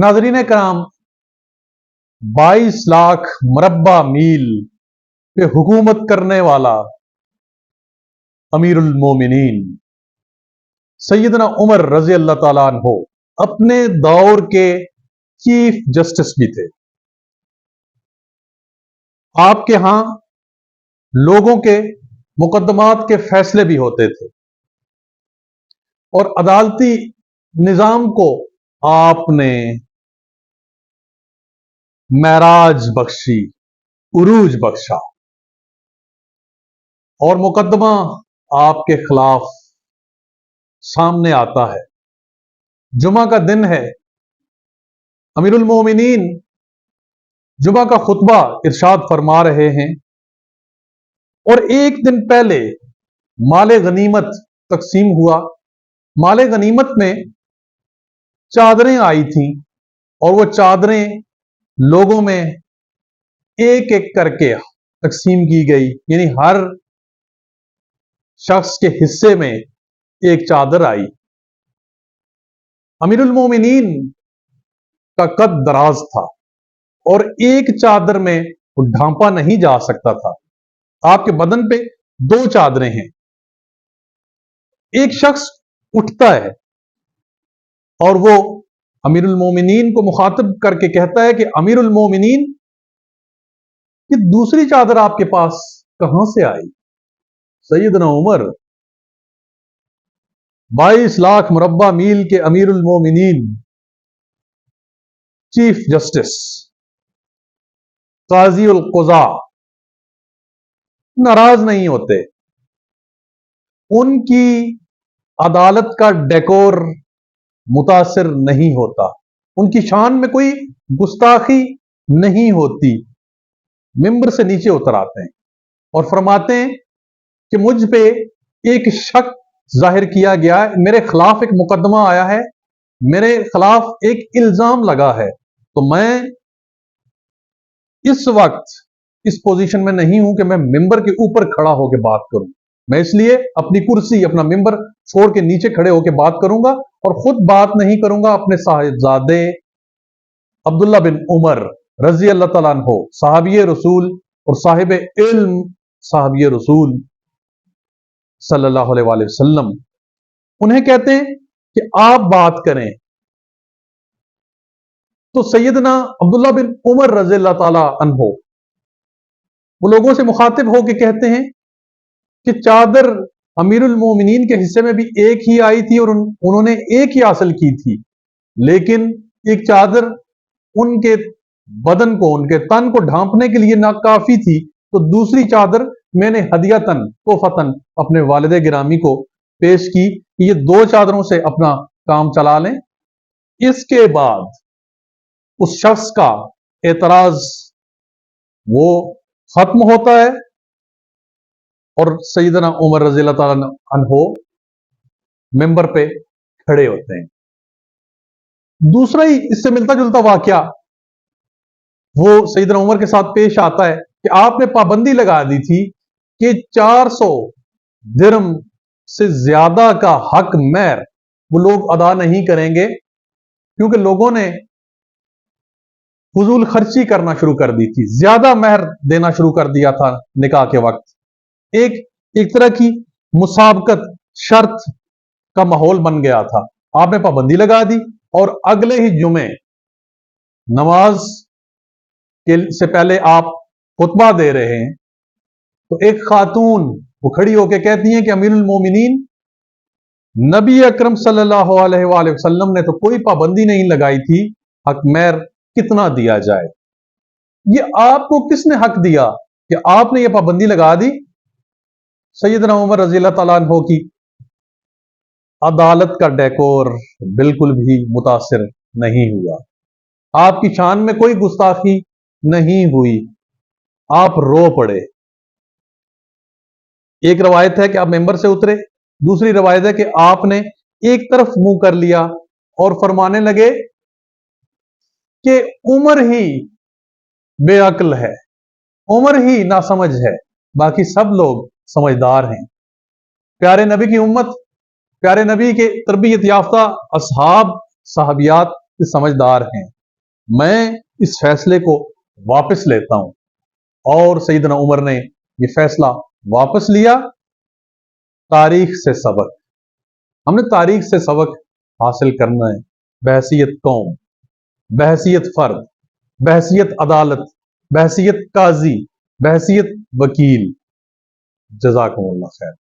नाजरीन कराम, 22 लाख मरबा मील पे हुकूमत करने वाला अमीरुल मोमिनीन सैयदना उमर रजी अल्लाह ताला अन्हो अपने दौर के चीफ जस्टिस भी थे। आपके यहां लोगों के मुकदमात के फैसले भी होते थे और अदालती निजाम को आपने महराज बख्शी, उरूज बख्शा और मुकदमा आपके खिलाफ सामने आता है। जुमा का दिन है, अमीरुल मोमिनीन जुमा का खुतबा इरशाद फरमा रहे हैं और एक दिन पहले माले गनीमत तकसीम हुआ। माले गनीमत में चादरें आई थीं और वो चादरें लोगों में एक एक करके तकसीम की गई, यानी हर शख्स के हिस्से में एक चादर आई। अमीरुल मोमिनीन का कद दराज था और एक चादर में वो ढांपा नहीं जा सकता था। आपके बदन पे 2 चादरें हैं। एक शख्स उठता है और वो अमीरुल मोमिनीन को मुखातिब करके कहता है कि अमीरुल मोमिनीन, ये दूसरी चादर आपके पास कहां से आई? सैयदना उमर 22 लाख मुरब्बा मील के अमीरुल मोमिनीन, चीफ जस्टिस, काजी उल क़ुज़ा नाराज नहीं होते। उनकी अदालत का डेकोर मुतासिर नहीं होता, उनकी शान में कोई गुस्ताखी नहीं होती। मिंबर से नीचे उतर आते हैं और फरमाते हैं कि मुझ पे एक शक जाहिर किया गया है, मेरे खिलाफ एक मुकदमा आया है, मेरे खिलाफ एक इल्जाम लगा है, तो मैं इस वक्त इस पोजीशन में नहीं हूं कि मैं मिंबर के ऊपर खड़ा होकर बात करूं। मैं इसलिए अपनी कुर्सी, अपना मिंबर छोड़ के नीचे खड़े होकर बात करूंगा और खुद बात नहीं करूंगा। अपने साहिबजादे अब्दुल्ला बिन उमर रजी अल्लाह तआला अन्हो, साहबी रसूल और साहिब इल्म साहबी रसूल सल्लल्लाहु अलैहि वसल्लम, उन्हें कहते हैं कि आप बात करें। तो सैयदना अब्दुल्ला बिन उमर रजी अल्लाह तआला अन्हो वो लोगों से मुखातिब होकर कहते हैं कि चादर अमीरुल मोमिनीन के हिस्से में भी एक ही आई थी और उन्होंने एक ही हासिल की थी, लेकिन एक चादर उनके बदन को, उनके तन को ढांपने के लिए नाकाफी थी, तो दूसरी चादर मैंने हदियतन, तोहफतन अपने वालिद गिरामी को पेश की कि ये 2 चादरों से अपना काम चला लें। इसके बाद उस शख्स का एतराज वो खत्म होता है और सैयदना उमर रज़ी अल्लाह ताला अन्हो मिंबर पे खड़े होते हैं। दूसरा ही इससे मिलता जुलता वाकया वो सैयदना उमर के साथ पेश आता है कि आपने पाबंदी लगा दी थी कि 400 दिरहम से ज्यादा का हक महर वो लोग अदा नहीं करेंगे, क्योंकि लोगों ने फजूल खर्ची करना शुरू कर दी थी, ज्यादा महर देना शुरू कर दिया था निकाह के वक्त। एक तरह की मुसाबकत, शर्त का माहौल बन गया था। आपने पाबंदी लगा दी और अगले ही जुमे नमाज से पहले आप खुतबा दे रहे हैं तो एक खातून वो खड़ी होकर कहती हैं कि अमीरुल मोमिनीन, नबी अकरम सल्लल्लाहु अलैहि वसल्लम ने तो कोई पाबंदी नहीं लगाई थी हक महर कितना दिया जाए। ये आपको किसने हक दिया कि आपने ये पाबंदी लगा दी? सैयदना उमर रज़ी अल्लाह तआला अन्हो की अदालत का डेकोर बिल्कुल भी मुतासिर नहीं हुआ, आपकी शान में कोई गुस्ताखी नहीं हुई, आप रो पड़े। एक रवायत है कि आप मेंबर से उतरे, दूसरी रवायत है कि आपने एक तरफ मुंह कर लिया और फरमाने लगे कि उमर ही बेअक्ल है, उमर ही नासमझ है, बाकी सब लोग समझदार हैं। प्यारे नबी की उम्मत, प्यारे नबी के तरबियत याफ्ता असहाब, साहबियात یہ سمجھدار ہیں، میں اس فیصلے کو واپس لیتا ہوں۔ اور سیدنا عمر نے یہ فیصلہ واپس لیا۔ تاریخ سے سبق، ہم نے تاریخ سے سبق حاصل کرنا ہے، بحیثیت قوم، بحیثیت فرد، بحیثیت عدالت، بحیثیت قاضی، بحیثیت وکیل۔ جزاکم اللہ خیر۔